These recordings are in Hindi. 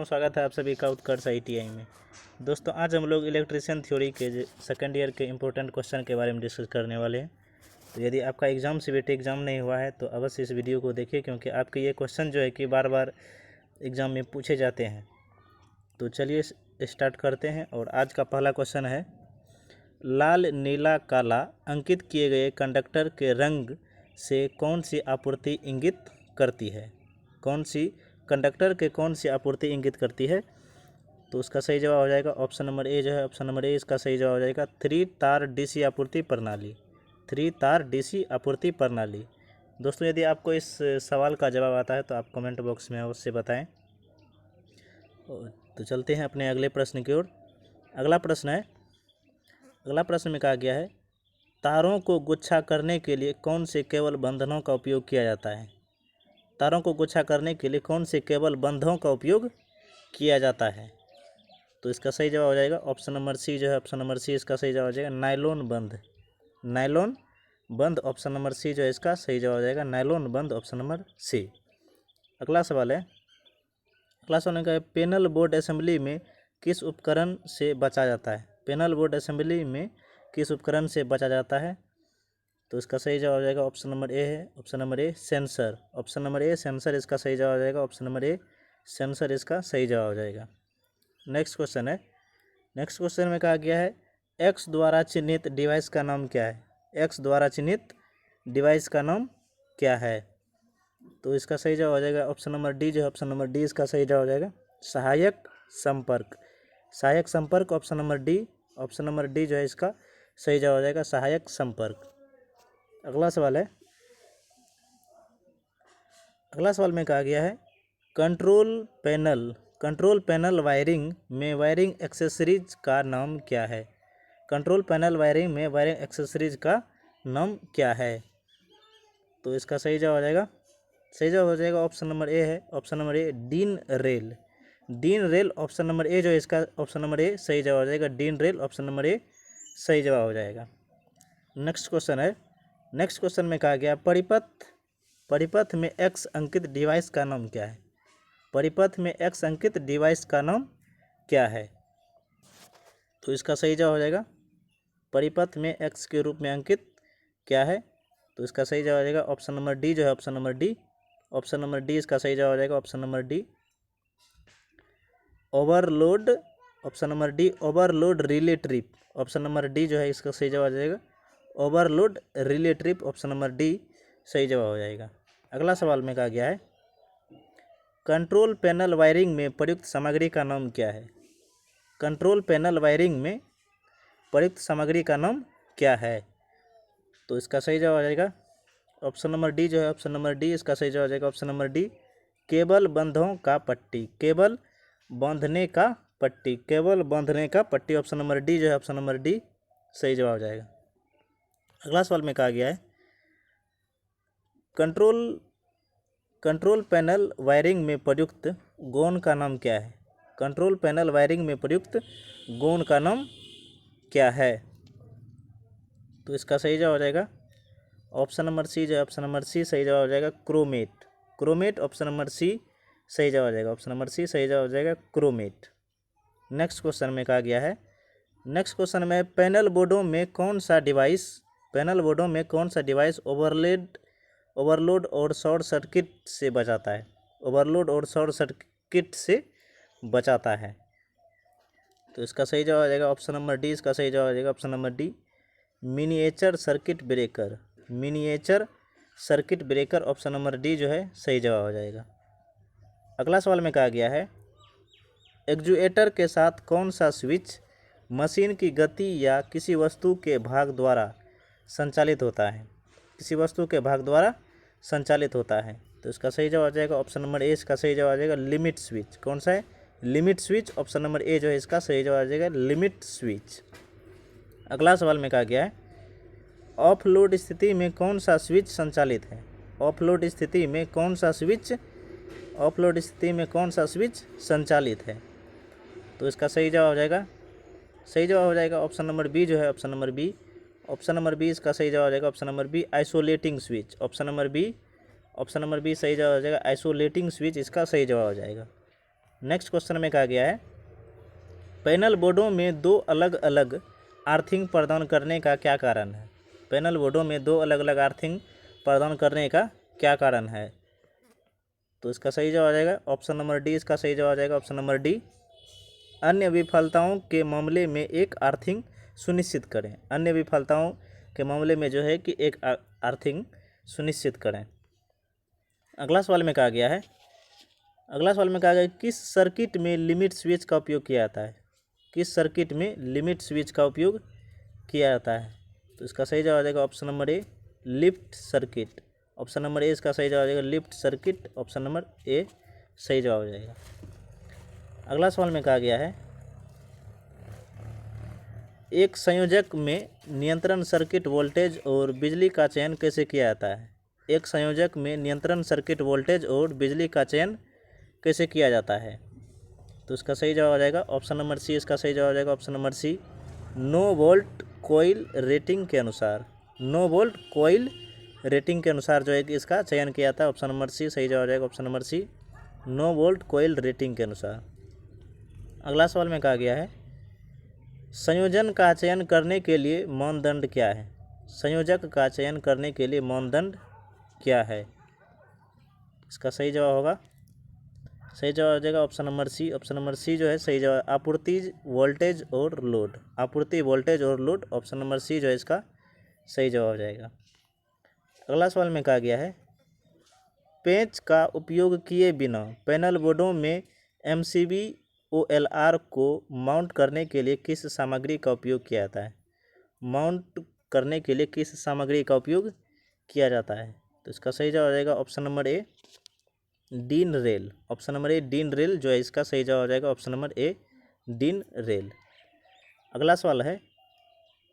स्वागत है आप सभी का उत्कर्ष ITI में। दोस्तों आज हम लोग इलेक्ट्रिशियन थ्योरी के सेकंड ईयर के इम्पोर्टेंट क्वेश्चन के बारे में डिस्कस करने वाले हैं। तो यदि आपका एग्ज़ाम CBT एग्ज़ाम नहीं हुआ है तो अवश्य इस वीडियो को देखिए, क्योंकि आपके ये क्वेश्चन जो है कि बार बार एग्ज़ाम में पूछे जाते हैं। तो चलिए स्टार्ट करते हैं। और आज का पहला क्वेश्चन है, लाल नीला काला अंकित किए गए कंडक्टर के रंग से कौन सी आपूर्ति इंगित करती है? कौन सी कंडक्टर के कौन सी आपूर्ति इंगित करती है? तो उसका सही जवाब हो जाएगा ऑप्शन नंबर ए जो है, ऑप्शन नंबर ए इसका सही जवाब हो जाएगा 3 तार DC आपूर्ति प्रणाली। 3 तार DC आपूर्ति प्रणाली। दोस्तों यदि आपको इस सवाल का जवाब आता है तो आप कमेंट बॉक्स में अवश्य बताएं। तो चलते हैं अपने अगले प्रश्न की ओर। अगला प्रश्न में कहा गया है, तारों को गुच्छा करने के लिए कौन से केबल बंधनों का उपयोग किया जाता है? तारों को गुच्छा करने के लिए कौन से केबल बंधों का उपयोग किया जाता है? तो इसका सही जवाब हो जाएगा ऑप्शन नंबर सी जो है, ऑप्शन नंबर सी इसका सही जवाब हो जाएगा नायलॉन बंध। नायलॉन बंध ऑप्शन नंबर सी जो है इसका सही जवाब हो जाएगा नायलॉन बंध, ऑप्शन नंबर सी। अगला सवाल है, का पैनल बोर्ड असेंबली में किस उपकरण से बचा जाता है? पैनल बोर्ड असेंबली में किस उपकरण से बचा जाता है? तो इसका सही जवाब हो जाएगा ऑप्शन नंबर ए है, option number A sensor. Option number A sensor इसका सही जवाब हो जाएगा, ऑप्शन नंबर ए सेंसर इसका सही जवाब हो जाएगा। नेक्स्ट क्वेश्चन है, नेक्स्ट क्वेश्चन में कहा गया है, एक्स द्वारा चिन्हित डिवाइस का नाम क्या है? एक्स द्वारा चिन्हित डिवाइस का नाम क्या है? तो इसका सही जवाब हो जाएगा ऑप्शन नंबर डी जो है, ऑप्शन नंबर डी इसका सही जवाब हो जाएगा सहायक संपर्क। सहायक संपर्क option number D, option number D जो है इसका सही जवाब हो जाएगा सहायक संपर्क। अगला सवाल है, अगला सवाल में कहा गया है, कंट्रोल पैनल वायरिंग में वायरिंग एक्सेसरीज का नाम क्या है? कंट्रोल पैनल वायरिंग में वायरिंग एक्सेसरीज का नाम क्या है? तो इसका सही जवाब हो जाएगा, सही जवाब हो जाएगा ऑप्शन नंबर ए है, option number A dean rail. Dean rail option number A जो है इसका ऑप्शन नंबर ए सही जवाब हो जाएगा dean rail, option number A सही जवाब हो जाएगा। नेक्स्ट क्वेश्चन है, नेक्स्ट क्वेश्चन में कहा गया, परिपथ में एक्स अंकित डिवाइस का नाम क्या है? परिपथ में एक्स अंकित डिवाइस का नाम क्या है? तो इसका सही जवाब हो जाएगा परिपथ में एक्स के रूप में अंकित क्या है? तो इसका सही जवाब हो जाएगा ऑप्शन नंबर डी जो है, option number D, option number D इसका सही जवाब हो जाएगा option number D overload, option number D overload relay trip. Option number D जो है इसका सही जवाब हो जाएगा overload relay trip, option number D सही जवाब हो जाएगा। अगला सवाल में कहा गया है, कंट्रोल पैनल वायरिंग में प्रयुक्त सामग्री का नाम क्या है? कंट्रोल पैनल वायरिंग में प्रयुक्त सामग्री का नाम क्या है? तो इसका सही जवाब हो जाएगा ऑप्शन नंबर डी जो है, ऑप्शन नंबर डी इसका सही जवाब हो जाएगा ऑप्शन नंबर डी केबल बंधों का पट्टी। केबल बांधने का पट्टी, केबल बांधने का पट्टी, ऑप्शन नंबर डी जो है, ऑप्शन नंबर डी सही जवाब हो जाएगा। अगला सवाल में कहा गया है, कंट्रोल पैनल वायरिंग में प्रयुक्त गोन का नाम क्या है? कंट्रोल पैनल वायरिंग में प्रयुक्त गोन का नाम क्या है? तो इसका सही जवाब हो जाएगा ऑप्शन नंबर सी जो है, ऑप्शन नंबर सी सही जवाब हो जाएगा chromate. Chromate option number C सही जवाब हो जाएगा, ऑप्शन नंबर सी सही जवाब हो जाएगा क्रोमेट। नेक्स्ट क्वेश्चन में कहा गया है, नेक्स्ट क्वेश्चन में पैनल बोर्डों में कौन सा डिवाइस ओवरलोड और शॉर्ट सर्किट से बचाता है? ओवरलोड और शॉर्ट सर्किट से बचाता है। तो इसका सही जवाब हो जाएगा ऑप्शन नंबर डी, इसका सही जवाब हो जाएगा option number D miniature circuit breaker. Miniature circuit breaker, option number D जो है सही जवाब हो जाएगा। अगला सवाल में कहा गया है, एक्चुएटर के साथ कौन सा स्विच मशीन की गति या किसी वस्तु के भाग द्वारा संचालित होता है? किसी वस्तु के भाग द्वारा संचालित होता है। तो इसका सही जवाब हो जाएगा ऑप्शन नंबर ए इसका सही जवाब हो जाएगा लिमिट स्विच। कौन सा है? Limit switch, option number A जो है इसका सही जवाब हो जाएगा लिमिट स्विच। अगला सवाल में कहा गया है, ऑफलोड स्थिति में कौन सा स्विच संचालित है? ऑफलोड स्थिति में कौन सा स्विच संचालित है? तो इसका सही जवाब हो जाएगा ऑप्शन नंबर बी जो है, option number B, option number B इसका सही जवाब हो जाएगा option number B isolating switch. Option number B सही जवाब हो जाएगा आइसोलेटिंग स्विच इसका सही जवाब हो जाएगा। नेक्स्ट क्वेश्चन में कहा गया है पैनल बोर्डों में दो अलग अलग अर्थिंग प्रदान करने का क्या कारण है। पैनल बोर्डों में दो अलग अलग अर्थिंग प्रदान करने का क्या कारण है। तो इसका सही जवाब आ जाएगा ऑप्शन नंबर डी। इसका सही जवाब आ जाएगा ऑप्शन नंबर डी। अन्य विफलताओं के मामले में एक अर्थिंग सुनिश्चित करें। अन्य विफलताओं के मामले में जो है कि एक अर्थिंग सुनिश्चित करें। अगला सवाल में कहा गया है किस सर्किट में लिमिट स्विच का उपयोग किया जाता है। किस सर्किट में लिमिट स्विच का उपयोग किया जाता है। तो इसका सही जवाब आ जाएगा option number A lift circuit. Option number A इसका सही जवाब आ जाएगा lift circuit. Option number A सही जवाब आ जाएगा। अगला सवाल में कहा गया है एक संयोजक में नियंत्रण सर्किट वोल्टेज और बिजली का चयन कैसे किया जाता है। एक संयोजक में नियंत्रण सर्किट वोल्टेज और बिजली का चयन कैसे किया जाता है। तो इसका सही जवाब आ जाएगा ऑप्शन नंबर सी। इसका सही जवाब आ जाएगा option number C no volt coil rating के अनुसार। नो वोल्ट कोइल रेटिंग के अनुसार जो है कि इसका चयन किया जाता है। ऑप्शन नंबर सी सही जवाब आ जाएगा option number C no volt coil rating के अनुसार। अगला सवाल में कहा गया है संयोजन का चयन करने के लिए मानदंड क्या है। संयोजक का चयन करने के लिए मानदंड क्या है। इसका सही जवाब होगा सही जवाब आ जाएगा option number C. Option number C जो है सही जवाब आपूर्ति वोल्टेज और लोड। आपूर्ति वोल्टेज और लोड। ऑप्शन नंबर सी जो है इसका सही जवाब आ जाएगा। अगला सवाल में कहा गया है पेंच का उपयोग किए बिना पैनल बोर्डों में एमसीबी OLR को माउंट करने के लिए किस सामग्री का उपयोग किया जाता है। माउंट करने के लिए किस सामग्री का उपयोग किया जाता है। तो इसका सही जवाब आ जाएगा option number A dean rail. Option number A dean rail जो है इसका सही जवाब आ जाएगा option number A dean rail. अगला सवाल है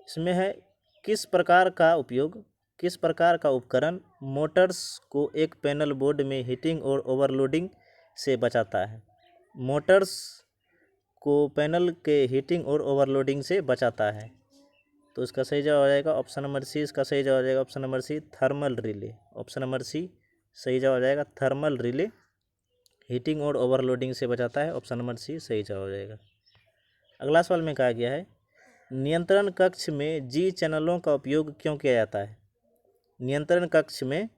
इसमें है किस प्रकार का उपकरण मोटर्स को एक पैनल बोर्ड में हीटिंग और ओवरलोडिंग से बचाता है। मोटर्स को पैनल के हीटिंग और ओवरलोडिंग से बचाता है। तो इसका सही जवाब आ जाएगा ऑप्शन नंबर सी। इसका सही जवाब आ जाएगा option number C thermal relay. Option number C सही जवाब आ जाएगा थर्मल रिले हीटिंग और ओवरलोडिंग से बचाता है। ऑप्शन नंबर सी सही जवाब आ जाएगा। अगला सवाल में कहा गया है नियंत्रण कक्ष में जी चैनलों का उपयोग क्यों किया जाता है। नियंत्रण कक्ष में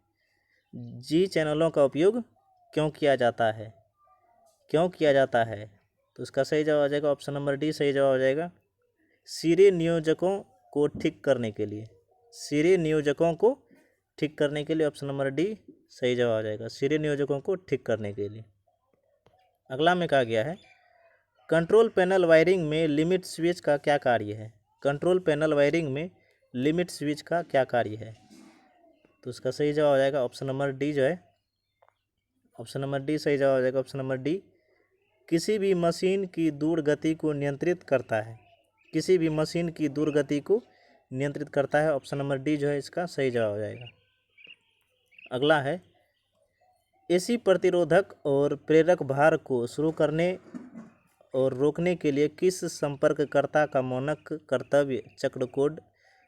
जी चैनलों का उपयोग क्यों किया जाता है। तो इसका सही जवाब आ जाएगा ऑप्शन नंबर डी सही जवाब आ जाएगा सिरे नियोजकों को ठीक करने के लिए। सिरे नियोजकों को ठीक करने के लिए ऑप्शन नंबर डी सही जवाब आ जाएगा सिरे नियोजकों को ठीक करने के लिए। अगला में कहा गया है कंट्रोल पैनल वायरिंग में लिमिट स्विच का क्या कार्य है। कंट्रोल पैनल वायरिंग में लिमिट स्विच का क्या कार्य है। तो इसका सही जवाब आ जाएगा ऑप्शन नंबर डी जो है ऑप्शन नंबर डी सही जवाब आ जाएगा ऑप्शन नंबर डी किसी भी मशीन की दूर गति को नियंत्रित करता है। किसी भी मशीन की दूर गति को नियंत्रित करता है। ऑप्शन नंबर डी जो है इसका सही जवाब आ जाएगा। अगला है एसी प्रतिरोधक और प्रेरक भार को शुरू करने और रोकने के लिए किस संपर्ककर्ता का मानक कर्तव्य चक्र कोड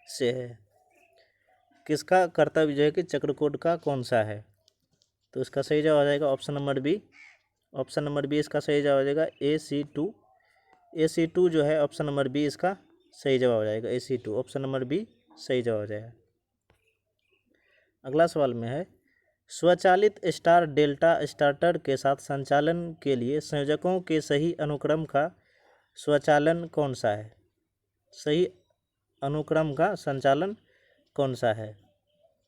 से है। किसका कर्तव्य जो है कि चक्र कोड का कौन सा है। तो इसका सही जवाब आ जाएगा option number B. Option number B इसका सही जवाब आ जाएगा AC2 जो है ऑप्शन नंबर बी इसका सही जवाब आ जाएगा AC2। ऑप्शन नंबर बी सही जवाब आ जाएगा। अगला सवाल में है स्वचालित स्टार डेल्टा स्टार्टर के साथ संचालन के लिए संयोजकों के सही अनुक्रम का स्वचालन कौन सा है। सही अनुक्रम का संचालन कौन सा है।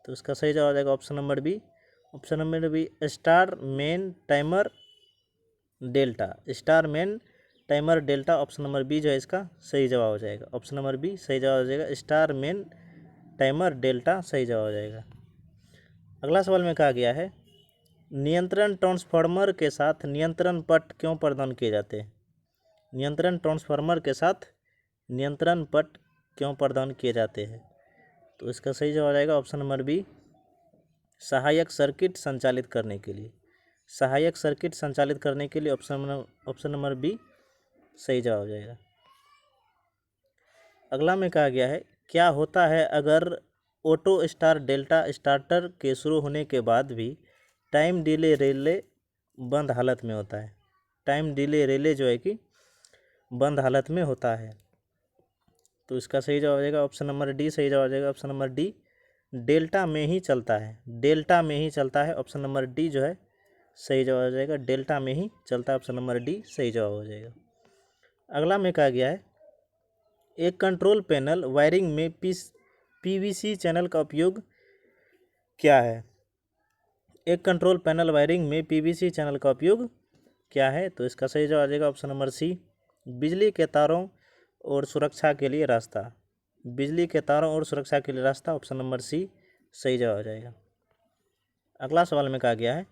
तो इसका सही जवाब आ जाएगा option number B. Option number B star main timer delta. Option number B जो है इसका सही जवाब हो जाएगा। ऑप्शन नंबर बी सही जवाब हो जाएगा स्टार मेन टाइमर डेल्टा सही जवाब हो जाएगा। अगला सवाल में कहा गया है नियंत्रण ट्रांसफार्मर के साथ नियंत्रण पट क्यों प्रदान किए जाते हैं। नियंत्रण ट्रांसफार्मर के साथ नियंत्रण पट क्यों प्रदान किए जाते हैं। तो इसका सही जवाब आ जाएगा ऑप्शन नंबर बी सहायक सर्किट संचालित करने के लिए। सहायक सर्किट संचालित करने के लिए ऑप्शन नंबर बी सही जवाब हो जाएगा। अगला में कहा गया है क्या होता है अगर ऑटो स्टार डेल्टा स्टार्टर के शुरू होने के बाद भी टाइम डिले रिले बंद हालत में होता है। टाइम डिले रिले जो है कि बंद हालत में होता है। तो इसका सही जवाब हो जाएगा ऑप्शन नंबर डी सही जवाब हो जाएगा। ऑप्शन नंबर डी डेल्टा में ही चलता है, डेल्टा में ही चलता है। ऑप्शन नंबर डी जो है सही जवाब हो जाएगा, डेल्टा में ही चलता है। ऑप्शन नंबर डी सही जवाब हो जाएगा। अगला में कहा गया है एक कंट्रोल पैनल वायरिंग में पीवीसी चैनल का उपयोग क्या है। एक कंट्रोल पैनल वायरिंग में पीवीसी चैनल का उपयोग क्या है। तो इसका सही जवाब आ जाएगा ऑप्शन नंबर सी बिजली के तारों और सुरक्षा के लिए रास्ता, बिजली के तारों और सुरक्षा के लिए रास्ता। ऑप्शन नंबर सी सही जवाब आ जाएगा। अगला सवाल में कहा गया है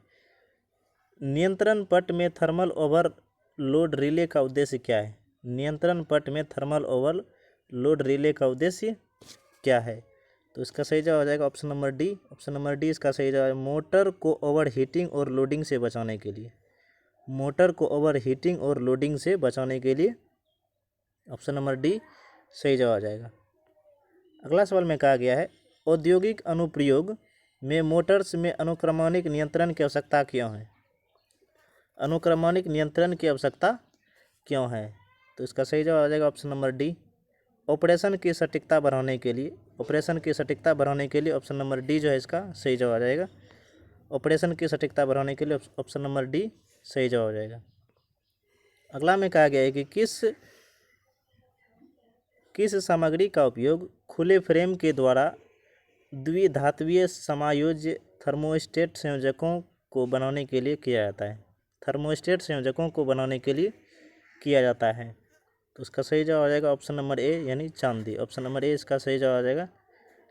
नियंत्रण पट में थर्मल ओवरलोड रिले का उद्देश्य क्या है। नियंत्रण पट में थर्मल ओवरलोड रिले का उद्देश्य क्या है। तो इसका सही जवाब हो जाएगा option number D. Option number D इसका सही जवाब है मोटर को ओवर हीटिंग और लोडिंग से बचाने के लिए, मोटर को ओवर हीटिंग और लोडिंग से बचाने के लिए। ऑप्शन नंबर डी सही जवाब आ जाएगा। अगला सवाल में कहा गया है औद्योगिक अनुप्रयोग में मोटर्स में अनुक्रमणिक नियंत्रण की आवश्यकता क्यों है। अनुक्रमणिक नियंत्रण की आवश्यकता क्यों है। तो इसका सही जवाब आ जाएगा ऑप्शन नंबर डी ऑपरेशन की सटीकता बढ़ाने के लिए, ऑपरेशन की सटीकता बढ़ाने के लिए। ऑप्शन नंबर डी जो है इसका सही जवाब आ जाएगा, ऑपरेशन की सटीकता बढ़ाने के लिए। ऑप्शन नंबर डी सही जवाब हो जाएगा। अगला में कहा गया है कि किस सामग्री का उपयोग खुले फ्रेम के द्वारा द्विधात्वीय समायोज्य थर्मोस्टेट संयोजकों को बनाने के लिए किया जाता है। थर्मोस्टेट संयोजकों को बनाने के लिए किया जाता है। तो उसका सही जवाब आ जाएगा ऑप्शन नंबर ए यानी चांदी। ऑप्शन नंबर ए इसका सही जवाब आ जाएगा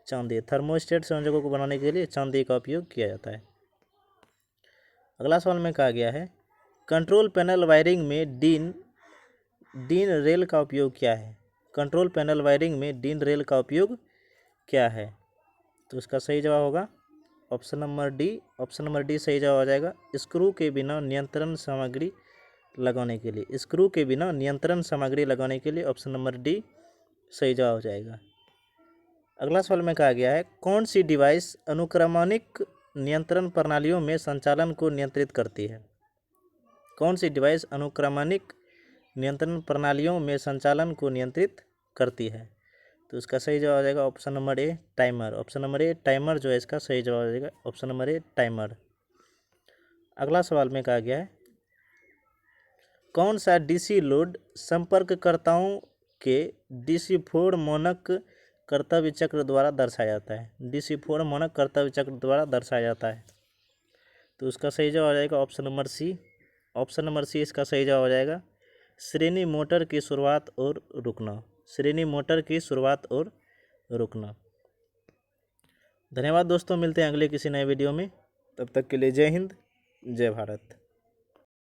चांदी। थर्मोस्टेट संयोजकों को बनाने के लिए चांदी का उपयोग किया जाता है। अगला सवाल में कहा गया है कंट्रोल पैनल वायरिंग में डीन रेल का उपयोग क्या है। कंट्रोल पैनल वायरिंग में डीन रेल का उपयोग क्या है। तो इसका सही जवाब होगा option number D. Option number D सही जवाब आ जाएगा स्क्रू के बिना नियंत्रण सामग्री लगाने के लिए, स्क्रू के बिना नियंत्रण सामग्री लगाने के लिए। ऑप्शन नंबर डी सही जवाब हो जाएगा। अगला सवाल में कहा गया है कौन सी डिवाइस अनुक्रमणिक नियंत्रण प्रणालियों में संचालन को नियंत्रित करती है। कौन सी डिवाइस अनुक्रमणिक नियंत्रण प्रणालियों में संचालन को नियंत्रित करती है। तो इसका सही जवाब आ जाएगा option number A timer. Option number A timer जो है इसका सही जवाब आ जाएगा ऑप्शन नंबर ए टाइमर। अगला सवाल में कहा गया है कौन सा डीसी लोड संपर्ककर्ताओं के DC4 मानक कर्तव्य चक्र द्वारा दर्शाया जाता है। DC4 मानक कर्तव्य चक्र द्वारा दर्शाया जाता है। तो उसका सही जवाब आ जाएगा option number C. Option number C इसका सही जवाब आ जाएगा श्रेणी मोटर की शुरुआत और रुकना, श्रेणी मोटर की शुरुआत और रुकना। धन्यवाद दोस्तों, मिलते हैं अगले किसी नए वीडियो में। तब तक के लिए जय हिंद, जय भारत।